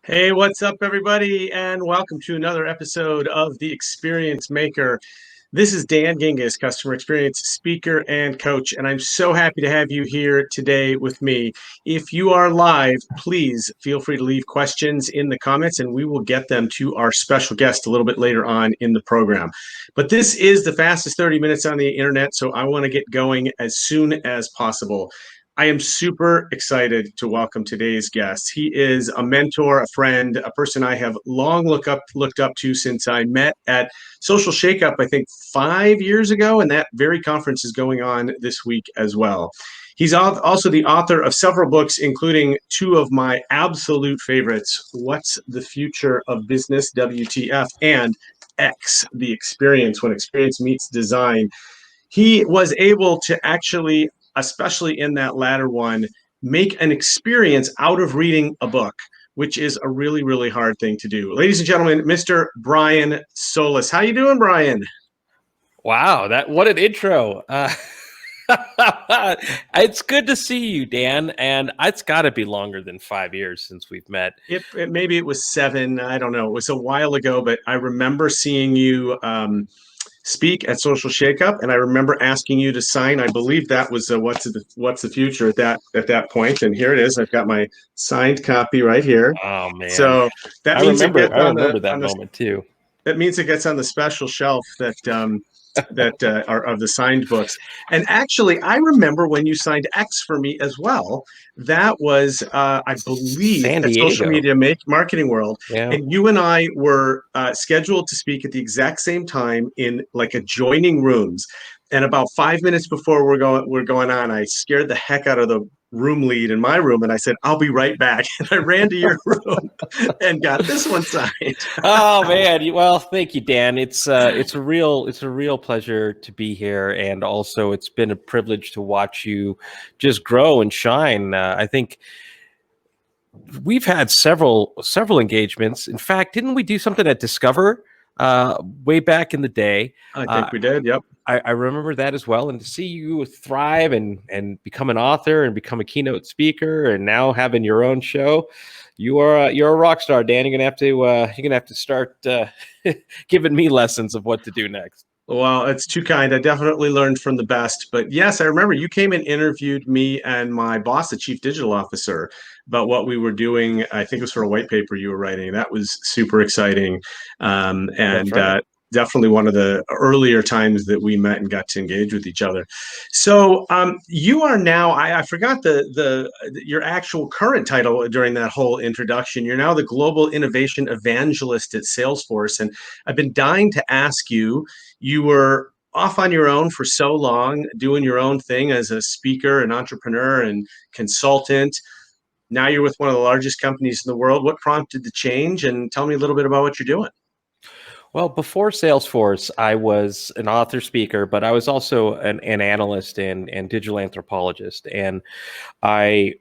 Hey, what's up, everybody, and welcome to another episode of The Experience Maker. This is Dan Gingiss, customer experience speaker and coach, and I'm so happy to have you here today with me. If you are live, please feel free to leave questions in the comments, and we will get them to our special guest a little bit later on in the program. But this is the fastest 30 minutes on the internet, so I want to get going as soon as possible. I am super excited to welcome today's guest. He is a mentor, a friend, a person I have long looked up to since I met at Social Shakeup, I think 5 years ago, and that very conference is going on this week as well. He's also the author of several books, including two of my absolute favorites, What's the Future of Business, WTF, and X, The Experience, When Experience Meets Design. He was able to actually, especially in that latter one, make an experience out of reading a book, which is a really, really hard thing to do. Ladies and gentlemen, Mr. Brian Solis. How you doing, Brian? Wow, what an intro. It's good to see you, Dan, and it's got to be longer than 5 years since we've met. Maybe it was 7. I don't know. It was a while ago, but I remember seeing you speak at Social Shakeup, and I remember asking you to sign. I believe that was what's the future at that point, and here it is. I've got my signed copy right here. Oh man, So that I means it remember. gets I on the remember that on the moment too. that means it gets on the special shelf that are of the signed books. And actually, I remember when you signed X for me as well. That was, I believe, San at Social Diego. Media Marketing World, Yeah. and you and I were scheduled to speak at the exact same time in like adjoining rooms. And about 5 minutes before we're going on, I scared the heck out of the room lead in my room, and I said, "I'll be right back." And I ran to your room and got this one signed. Oh man, well, thank you, Dan. It's a real pleasure to be here, and also it's been a privilege to watch you just grow and shine. I think we've had several engagements. In fact, didn't we do something at Discover way back in the day? I Uh, think we did. Yep. I remember that as well, and to see you thrive and become an author and become a keynote speaker, and now having your own show, you're a rock star, Dan. You're gonna have to start giving me lessons of what to do next. Well, it's too kind. I definitely learned from the best. But yes, I remember you came and interviewed me and my boss, the chief digital officer, about what we were doing. I think it was for a white paper you were writing. That was super exciting. That's And right. definitely one of the earlier times that we met and got to engage with each other. So you are now, I forgot your actual current title during that whole introduction. You're now the Global Innovation Evangelist at Salesforce. And I've been dying to ask you, you were off on your own for so long, doing your own thing as a speaker, an entrepreneur, and consultant. Now you're with one of the largest companies in the world. What prompted the change? And tell me a little bit about what you're doing. Well, before Salesforce, I was an author speaker, but I was also an analyst and digital anthropologist. And I,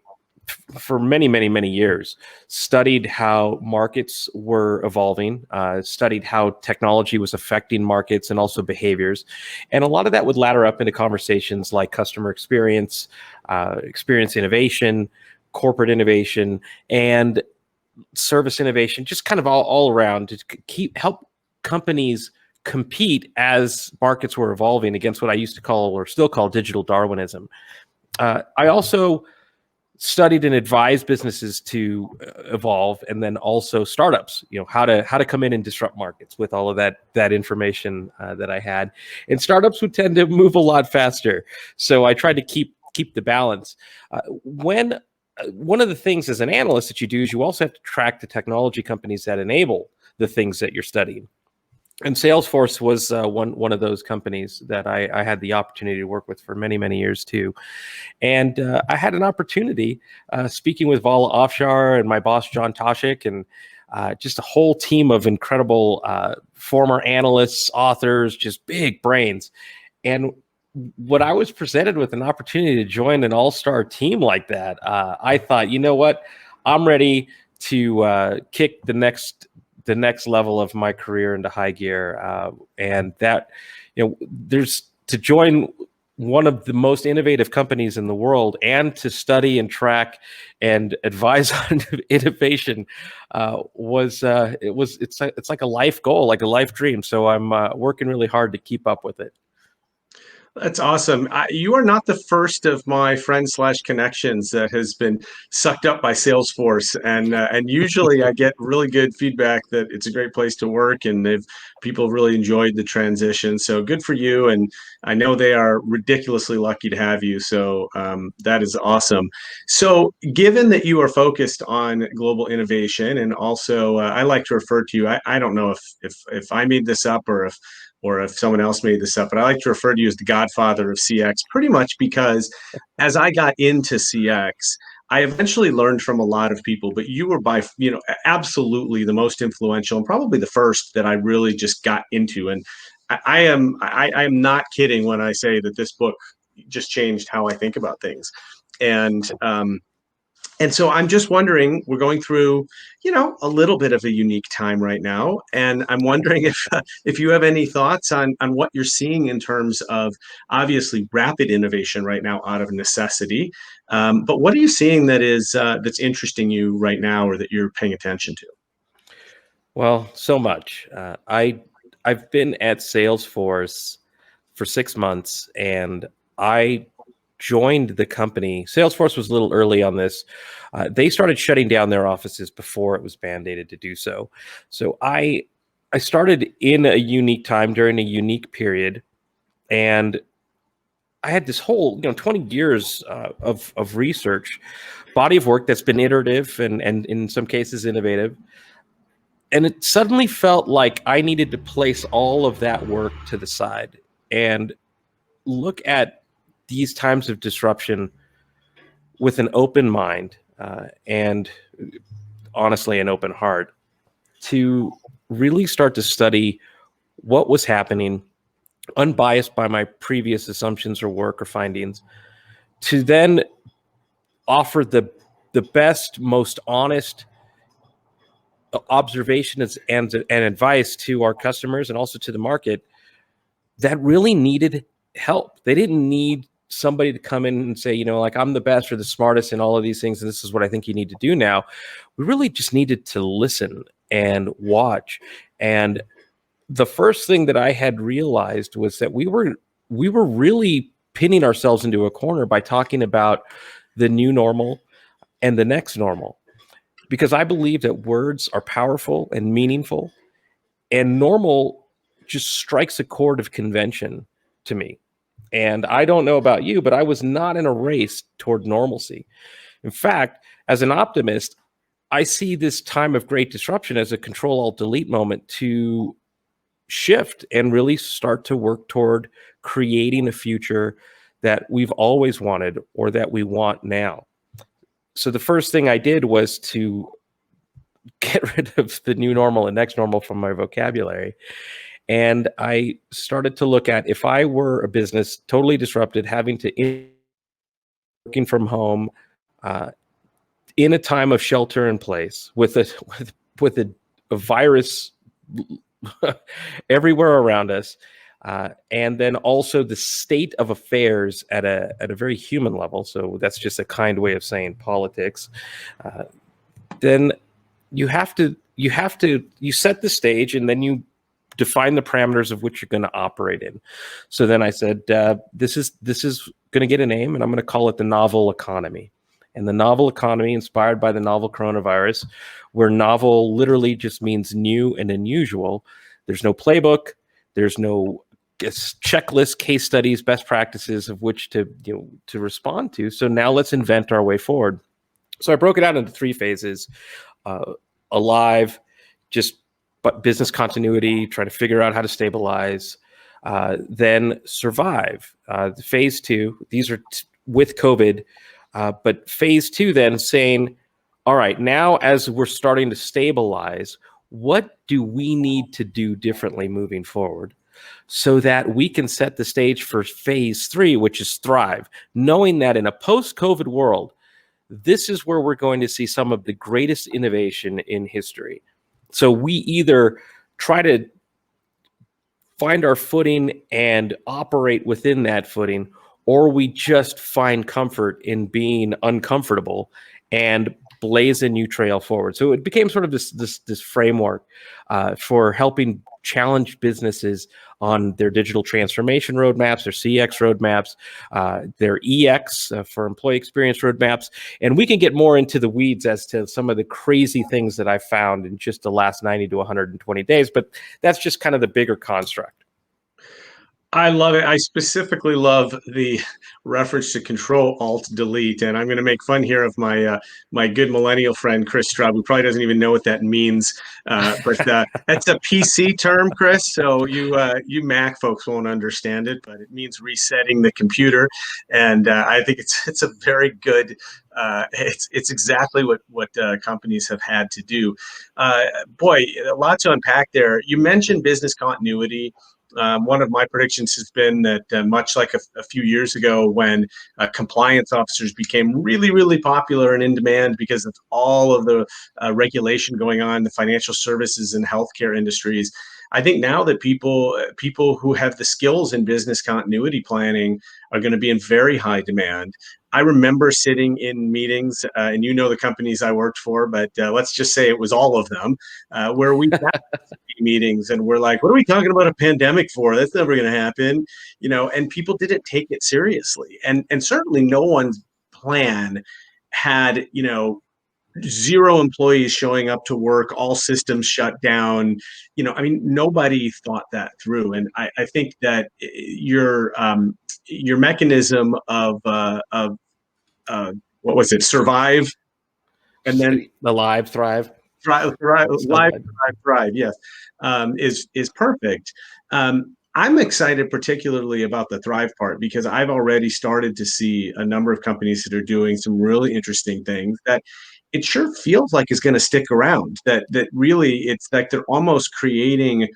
for many years, studied how markets were evolving, studied how technology was affecting markets and also behaviors. And a lot of that would ladder up into conversations like customer experience, experience innovation, corporate innovation, and service innovation, just kind of all around to help companies compete as markets were evolving against what I used to call, or still call, digital Darwinism. I also studied and advised businesses to evolve, and then also startups. How to come in and disrupt markets with all of that information that I had. And startups would tend to move a lot faster, so I tried to keep the balance. When One of the things as an analyst that you do is you also have to track the technology companies that enable the things that you're studying. And Salesforce was one of those companies that I had the opportunity to work with for many years too. And I had an opportunity speaking with Vala Afshar and my boss John Toshik, and just a whole team of incredible former analysts, authors, just big brains. And when I was presented with an opportunity to join an all-star team like that, I thought, you know what, I'm ready to kick the next level of my career into high gear. And that, there's to join one of the most innovative companies in the world, and to study and track and advise on innovation it's like a life goal, like a life dream. So I'm working really hard to keep up with it. That's awesome. You are not the first of my friends slash connections that has been sucked up by Salesforce, and usually I get really good feedback that it's a great place to work, and people really enjoyed the transition. So good for you, and I know they are ridiculously lucky to have you. So that is awesome. So given that you are focused on global innovation, and also I like to refer to you. I don't know if I made this up or if someone else made this up, but I like to refer to you as the godfather of CX, pretty much because as I got into CX, I eventually learned from a lot of people, but you were absolutely the most influential and probably the first that I really just got into. And I am not kidding when I say that this book just changed how I think about things. And and so I'm just wondering, we're going through, a little bit of a unique time right now, and I'm wondering if you have any thoughts on what you're seeing in terms of obviously rapid innovation right now out of necessity. But what are you seeing that's interesting you right now, or that you're paying attention to? Well, so much. I've been at Salesforce for 6 months, and I joined the company. Salesforce was a little early on this. They started shutting down their offices before it was mandated to do so. So I started in a unique time during a unique period, and I had this whole 20 years of research body of work that's been iterative and in some cases innovative. And it suddenly felt like I needed to place all of that work to the side and look at these times of disruption with an open mind and honestly an open heart, to really start to study what was happening, unbiased by my previous assumptions or work or findings, to then offer the best, most honest observations and advice to our customers and also to the market that really needed help. They didn't need somebody to come in and say, like, I'm the best or the smartest in all of these things, and this is what I think you need to do now. We really just needed to listen and watch. And the first thing that I had realized was that we were really pinning ourselves into a corner by talking about the new normal and the next normal, because I believe that words are powerful and meaningful, and normal just strikes a chord of convention to me. And I don't know about you, but I was not in a race toward normalcy. In fact, as an optimist, I see this time of great disruption as a Control-Alt-Delete moment to shift and really start to work toward creating a future that we've always wanted or that we want now. So the first thing I did was to get rid of the new normal and next normal from my vocabulary. And I started to look at, if I were a business totally disrupted, having to working from home, in a time of shelter in place, with a virus everywhere around us, and then also the state of affairs at a very human level. So that's just a kind way of saying politics. Then you set the stage, and then you define the parameters of which you're going to operate in. So then I said, this is going to get a name, and I'm going to call it the novel economy. And the novel economy, inspired by the novel coronavirus, where novel literally just means new and unusual. There's no playbook. There's no checklist, case studies, best practices of which to respond to. So now let's invent our way forward. So I broke it out into 3 phases. Alive, just business continuity, trying to figure out how to stabilize. Then survive. Phase 2, these are with COVID. But phase 2 then saying, all right, now as we're starting to stabilize, what do we need to do differently moving forward so that we can set the stage for phase 3, which is thrive, knowing that in a post-COVID world, this is where we're going to see some of the greatest innovation in history. So we either try to find our footing and operate within that footing, or we just find comfort in being uncomfortable and blaze a new trail forward. So it became sort of this framework for helping challenge businesses on their digital transformation roadmaps, their CX roadmaps, their EX for employee experience roadmaps. And we can get more into the weeds as to some of the crazy things that I found in just the last 90 to 120 days, but that's just kind of the bigger construct. I love it. I specifically love the reference to Control Alt Delete, and I'm going to make fun here of my good millennial friend Chris Straub, who probably doesn't even know what that means. But that's a PC term, Chris. So you Mac folks won't understand it, but it means resetting the computer, and I think it's a very good. It's exactly what companies have had to do. Boy, a lot to unpack there. You mentioned business continuity. One of my predictions has been that much like a few years ago when compliance officers became really, really popular and in demand because of all of the regulation going on in the financial services and healthcare industries. I think now that people who have the skills in business continuity planning are going to be in very high demand. I remember sitting in meetings, and you know the companies I worked for, but let's just say it was all of them, where we meetings and we're like, what are we talking about a pandemic for? That's never going to happen, and people didn't take it seriously. And certainly no one's plan had, zero employees showing up to work, all systems shut down. Nobody thought that through. And I think that your mechanism of what was it? Survive, and then Alive, thrive. Thrive, yes, is perfect. I'm excited particularly about the Thrive part because I've already started to see a number of companies that are doing some really interesting things that it sure feels like is going to stick around. That really, it's like they're almost creating.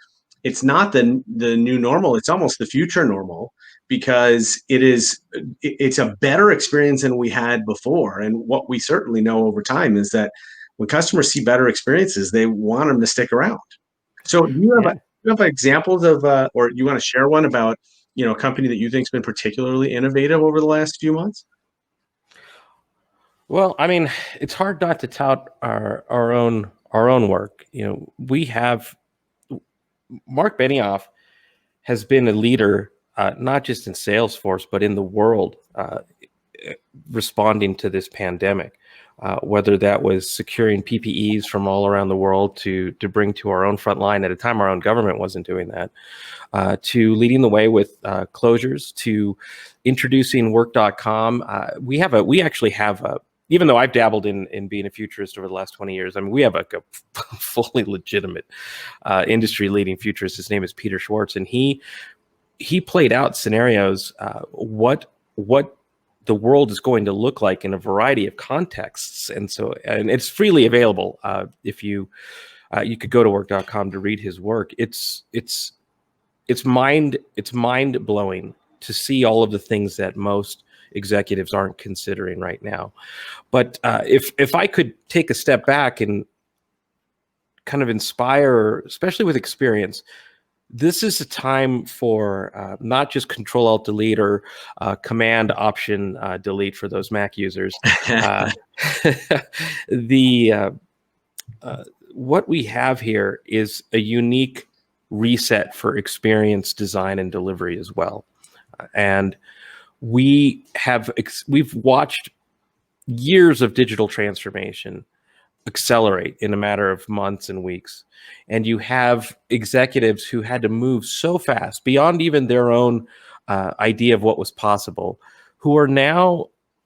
It's not the new normal. It's almost the future normal because it's a better experience than we had before. And what we certainly know over time is that when customers see better experiences, they want them to stick around. So do you have examples of, or you want to share one about, a company that you think has been particularly innovative over the last few months? Well, I mean, it's hard not to tout our own work. We have Mark Benioff has been a leader, not just in Salesforce, but in the world, responding to this pandemic. Whether that was securing PPEs from all around the world to bring to our own front line at a time our own government wasn't doing that, to leading the way with closures, to introducing work.com. We actually have even though I've dabbled in being a futurist over the last 20 years, I mean, we have a fully legitimate industry leading futurist. His name is Peter Schwartz, and he played out scenarios, what the world is going to look like in a variety of contexts. And it's freely available. If you could go to work.com to read his work. It's mind blowing to see all of the things that most executives aren't considering right now. But if I could take a step back and kind of inspire, especially with experience, this is a time for not just Control Alt Delete or Command Option Delete for those Mac users. What we have here is a unique reset for experience design and delivery as well, and we've watched years of digital transformation accelerate in a matter of months and weeks. And you have executives who had to move so fast beyond even their own idea of what was possible, who are now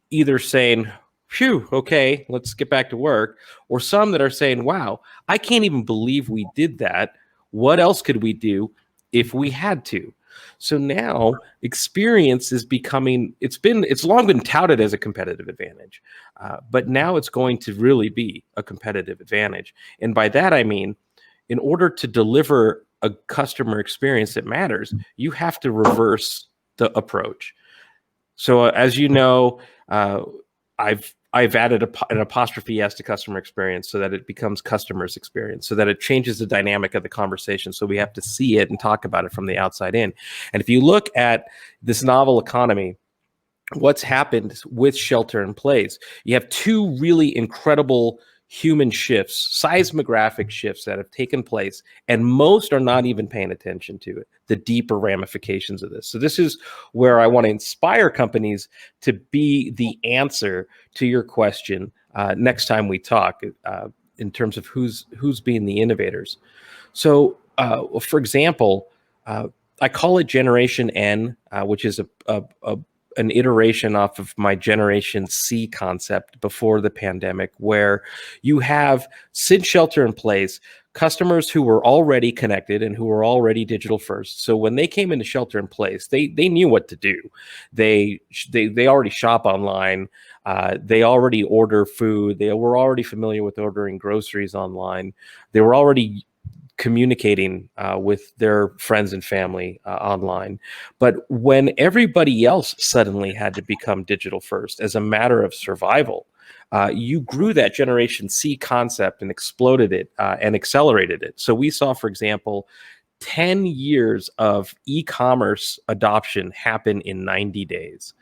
either saying, phew, okay, let's get back to work, or some that are saying, wow, I can't even believe we did that. What else could we do if we had to? So now experience is becoming, it's long been touted as a competitive advantage, but now it's going to really be a competitive advantage. And by that, I mean, in order to deliver a customer experience that matters, you have to reverse the approach. So as you know, I've added an apostrophe S to customer experience so that it becomes customer's experience, so that it changes the dynamic of the conversation. So we have to see it and talk about it from the outside in. And if you look at this novel economy, what's happened with shelter in place. You have two really incredible human shifts, seismographic shifts that have taken place, and most are not even paying attention to it, the deeper ramifications of this. So this is where I want to inspire companies to be the answer to your question next time we talk, in terms of who's being the innovators. So, for example, I call it Generation N, which is an iteration off of my Generation C concept before the pandemic, where you have, since shelter in place, customers who were already connected and who were already digital first. So when they came into shelter in place, they knew what to do. They already shop online. They already order food. They were already familiar with ordering groceries online. They were already communicating with their friends and family online. But when everybody else suddenly had to become digital first as a matter of survival, you grew that Generation C concept and exploded it and accelerated it. So we saw, for example, 10 years of e-commerce adoption happen in 90 days.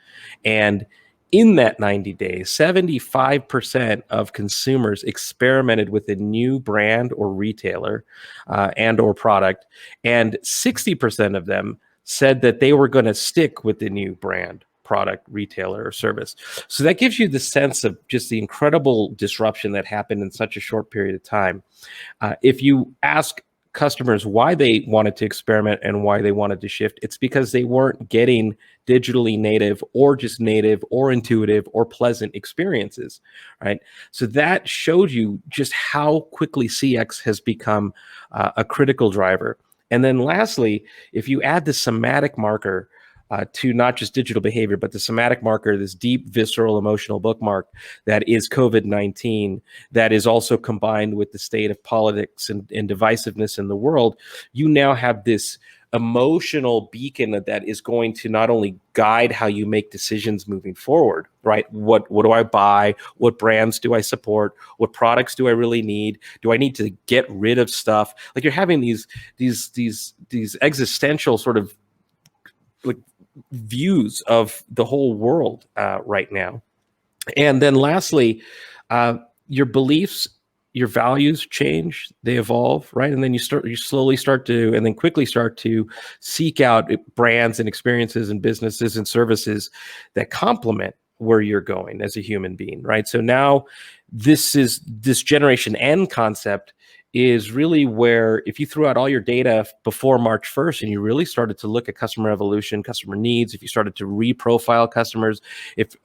And in that 90 days, 75% of consumers experimented with a new brand or retailer and or product, and 60% of them said that they were going to stick with the new brand, product, retailer, or service. So that gives you the sense of just the incredible disruption that happened in such a short period of time. If you ask customers why they wanted to experiment and why they wanted to shift, it's because they weren't getting digitally native or just native or intuitive or pleasant experiences, right? So that showed you just how quickly CX has become a critical driver. And then lastly, if you add the somatic marker to not just digital behavior, but the somatic marker, this deep, visceral, emotional bookmark that is COVID-19, that is also combined with the state of politics and divisiveness in the world, you now have this emotional beacon that is going to not only guide how you make decisions moving forward, right? What do I buy? What brands do I support? What products do I really need? Do I need to get rid of stuff? Like, you're having these existential sort of like views of the whole world right now. And then lastly, your beliefs, your values change, they evolve, right? And then you slowly start to, and then quickly start to seek out brands and experiences and businesses and services that complement where you're going as a human being, right? So now this Generation N concept is really where, if you threw out all your data before March 1st and you really started to look at customer evolution, customer needs, if you started to reprofile customers, if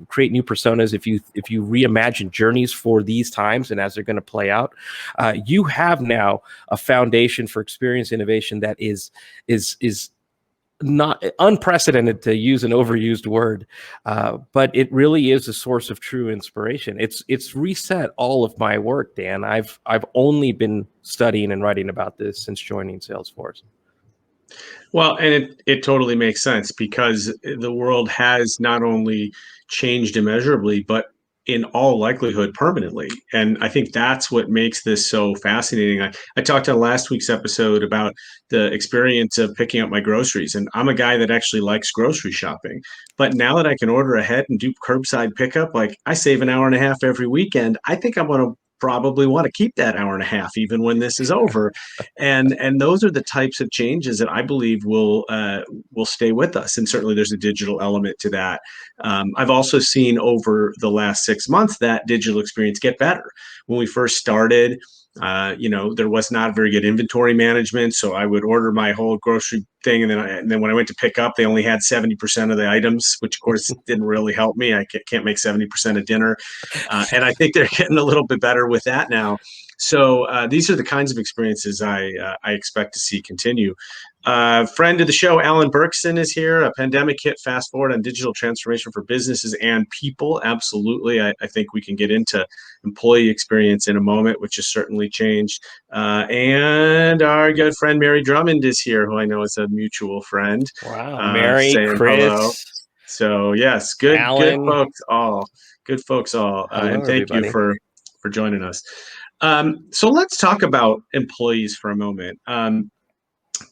create new personas, if you reimagine journeys for these times and as they're going to play out, you have now a foundation for experience innovation that is not unprecedented, to use an overused word, but it really is a source of true inspiration. It's reset all of my work, Dan. I've only been studying and writing about this since joining Salesforce. Well, and it totally makes sense because the world has not only changed immeasurably, but in all likelihood permanently. And I think that's what makes this so fascinating. I talked on last week's episode about the experience of picking up my groceries. And I'm a guy that actually likes grocery shopping. But now that I can order ahead and do curbside pickup, like I save an hour and a half every weekend. I think I'm going to probably want to keep that hour and a half even when this is over, and those are the types of changes that I believe will stay with us. And certainly there's a digital element to that. I've also seen over the last 6 months that digital experience get better. When we first started, there was not very good inventory management. So I would order my whole grocery thing. And then when I went to pick up, they only had 70% of the items, which of course didn't really help me. I can't make 70% of dinner. And I think they're getting a little bit better with that now. So these are the kinds of experiences I expect to see continue. Friend of the show, Alan Berkson, is here. A pandemic hit, fast forward on digital transformation for businesses and people. Absolutely. I think we can get into employee experience in a moment, which has certainly changed. And our good friend Mary Drummond is here, who I know is a mutual friend. Wow, Mary, Saying hello. Chris, So yes, good Alan. folks all. Good folks all. Hello, And thank you everybody. for joining us. So let's talk about employees for a moment.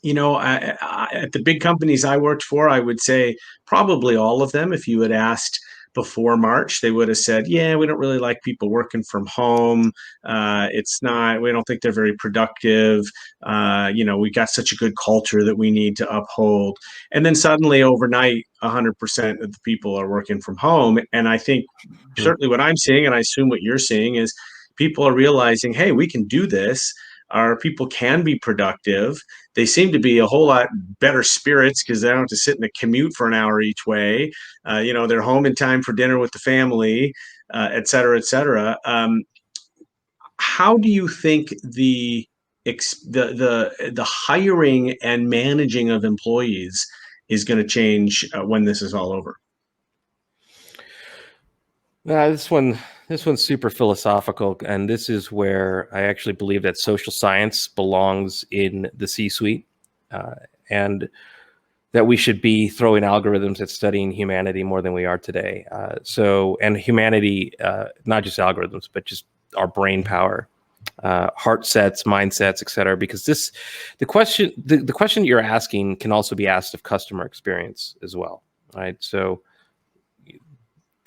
At the big companies I worked for, I would say probably all of them, if you had asked before March, they would have said, yeah, we don't really like people working from home. We don't think they're very productive. We got such a good culture that we need to uphold. And then suddenly overnight, 100% of the people are working from home. And I think certainly what I'm seeing, and I assume what you're seeing, is people are realizing, hey, we can do this. Our people can be productive. They seem to be a whole lot better spirits because they don't have to sit in a commute for an hour each way. They're home in time for dinner with the family, et cetera, et cetera. How do you think the hiring and managing of employees is going to change when this is all over? This one's super philosophical, and this is where I actually believe that social science belongs in the C-suite, and that we should be throwing algorithms at studying humanity more than we are today. And humanity, not just algorithms, but just our brain power, heart sets, mindsets, et cetera. Because the question you're asking can also be asked of customer experience as well, right? So,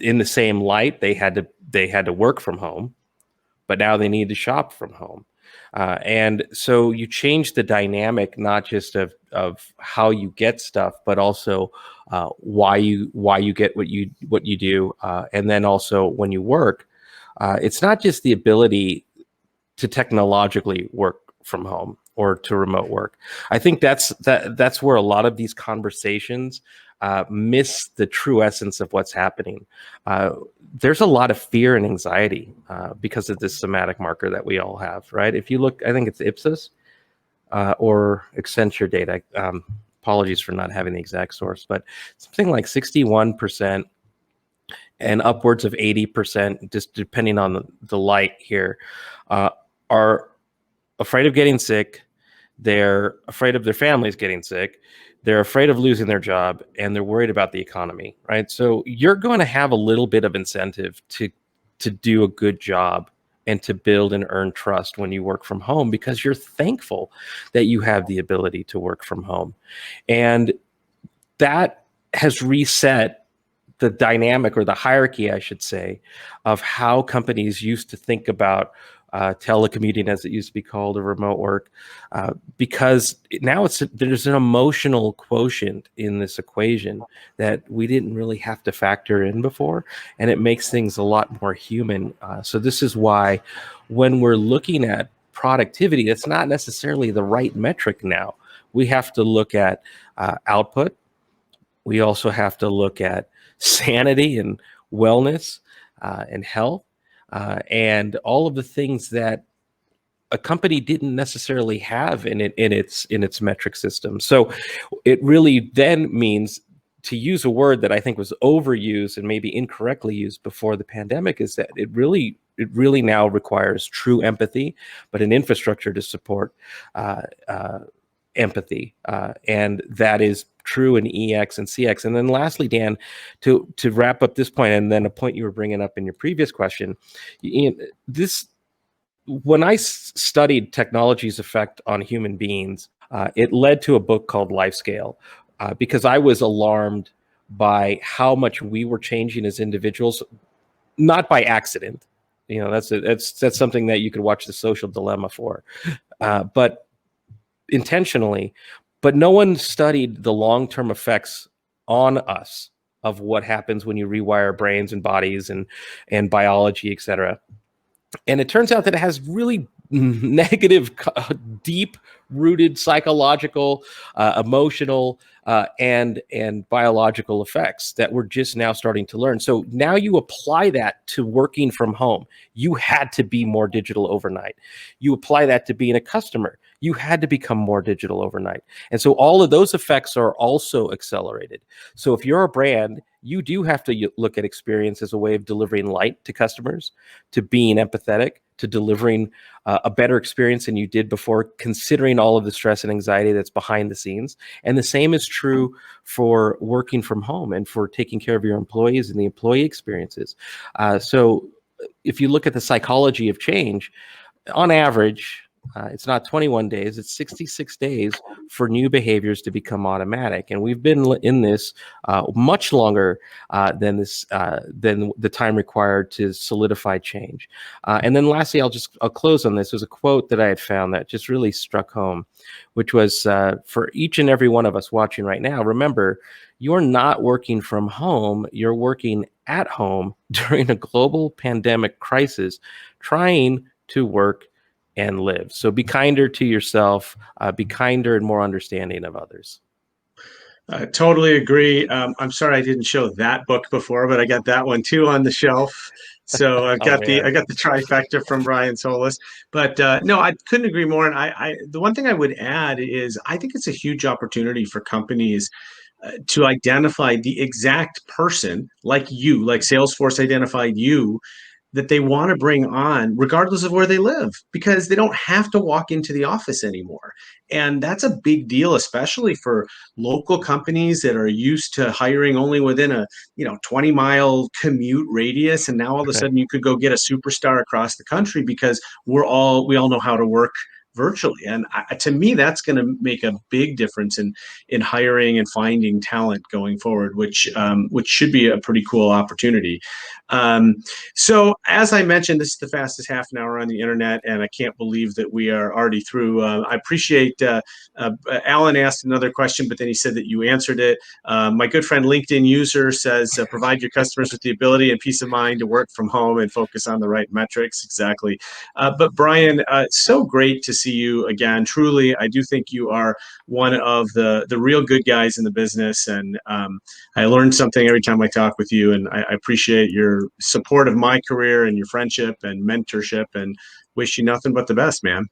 in the same light, they had to work from home, but now they need to shop from home. And so you change the dynamic, not just of how you get stuff, but also why you get what you do. And then also when you work, it's not just the ability to technologically work from home or to remote work. I think that's where a lot of these conversations miss the true essence of what's happening. There's a lot of fear and anxiety because of this somatic marker that we all have, right? If you look, I think it's Ipsos or Accenture data. Apologies for not having the exact source, but something like 61% and upwards of 80%, just depending on the light here, are afraid of getting sick. They're afraid of their families getting sick. They're afraid of losing their job, and they're worried about the economy, right? So you're going to have a little bit of incentive to do a good job and to build and earn trust when you work from home, because you're thankful that you have the ability to work from home. And that has reset the dynamic, or the hierarchy, I should say, of how companies used to think about telecommuting, as it used to be called, or remote work, because now there's an emotional quotient in this equation that we didn't really have to factor in before, and it makes things a lot more human. So this is why when we're looking at productivity, that's not necessarily the right metric now. We have to look at output. We also have to look at sanity and wellness and health. And all of the things that a company didn't necessarily have in its metric system. So it really then means, to use a word that I think was overused and maybe incorrectly used before the pandemic, is that it really now requires true empathy, but an infrastructure to support empathy, and that is true in EX and CX. And then lastly, Dan, to wrap up this point, and then a point you were bringing up in your previous question, when I studied technology's effect on human beings, it led to a book called Life Scale, because I was alarmed by how much we were changing as individuals, not by accident. That's something that you could watch The Social Dilemma for, but intentionally. But no one studied the long-term effects on us of what happens when you rewire brains and bodies and biology, et cetera. And it turns out that it has really negative, deep-rooted psychological, emotional, and biological effects that we're just now starting to learn. So now you apply that to working from home. You had to be more digital overnight. You apply that to being a customer. You had to become more digital overnight. And so all of those effects are also accelerated. So if you're a brand, you do have to look at experience as a way of delivering light to customers, to being empathetic, to delivering a better experience than you did before, considering all of the stress and anxiety that's behind the scenes. And the same is true for working from home and for taking care of your employees and the employee experiences. So if you look at the psychology of change, on average, It's not 21 days, it's 66 days for new behaviors to become automatic. And we've been in this much longer than the time required to solidify change. And then lastly, I'll close on this. There's a quote that I had found that just really struck home, which was for each and every one of us watching right now, remember, you're not working from home, you're working at home during a global pandemic crisis, trying to work and live. So be kinder to yourself, be kinder and more understanding of others. Totally agree. I'm sorry I didn't show that book before, but I got that one too on the shelf. So I've Oh got the man. trifecta from Brian Solis. But no, I couldn't agree more. And the one thing I would add is I think it's a huge opportunity for companies to identify the exact person like you, like Salesforce identified you, that they want to bring on regardless of where they live, because they don't have to walk into the office anymore. And that's a big deal, especially for local companies that are used to hiring only within a 20-mile commute radius, and now all of a Right. sudden you could go get a superstar across the country because we all know how to work virtually. And to me, that's going to make a big difference in hiring and finding talent going forward, which should be a pretty cool opportunity. um, so, as I mentioned, this is the fastest half an hour on the internet, and I can't believe that we are already through. I appreciate Alan asked another question, but then he said that you answered it. My good friend LinkedIn user says, provide your customers with the ability and peace of mind to work from home and focus on the right metrics. Exactly. But Brian, so great to see you again. Truly, I do think you are one of the real good guys in the business, and I learned something every time I talk with you, and I appreciate your support of my career and your friendship and mentorship, and wish you nothing but the best, man.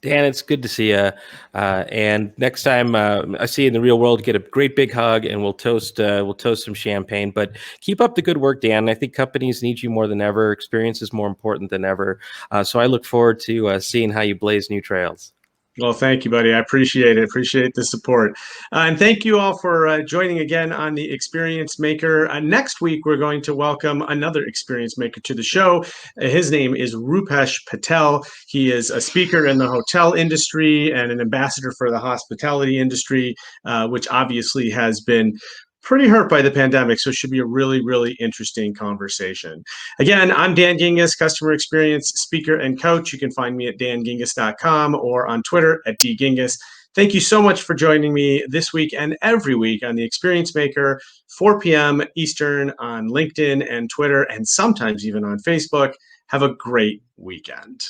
Dan, it's good to see you. And next time I see you in the real world, get a great big hug, and we'll toast some champagne. But keep up the good work, Dan. I think companies need you more than ever. Experience is more important than ever. So I look forward to seeing how you blaze new trails. Well, thank you, buddy. I appreciate it. Appreciate the support. And thank you all for joining again on the Experience Maker. Next week, we're going to welcome another Experience Maker to the show. His name is Rupesh Patel. He is a speaker in the hotel industry and an ambassador for the hospitality industry, which obviously has been pretty hurt by the pandemic. So it should be a really, really interesting conversation. Again, I'm Dan Gingiss, customer experience speaker and coach. You can find me at dangingiss.com or on Twitter at dgingiss. Thank you so much for joining me this week and every week on the Experience Maker, 4 p.m. Eastern on LinkedIn and Twitter, and sometimes even on Facebook. Have a great weekend.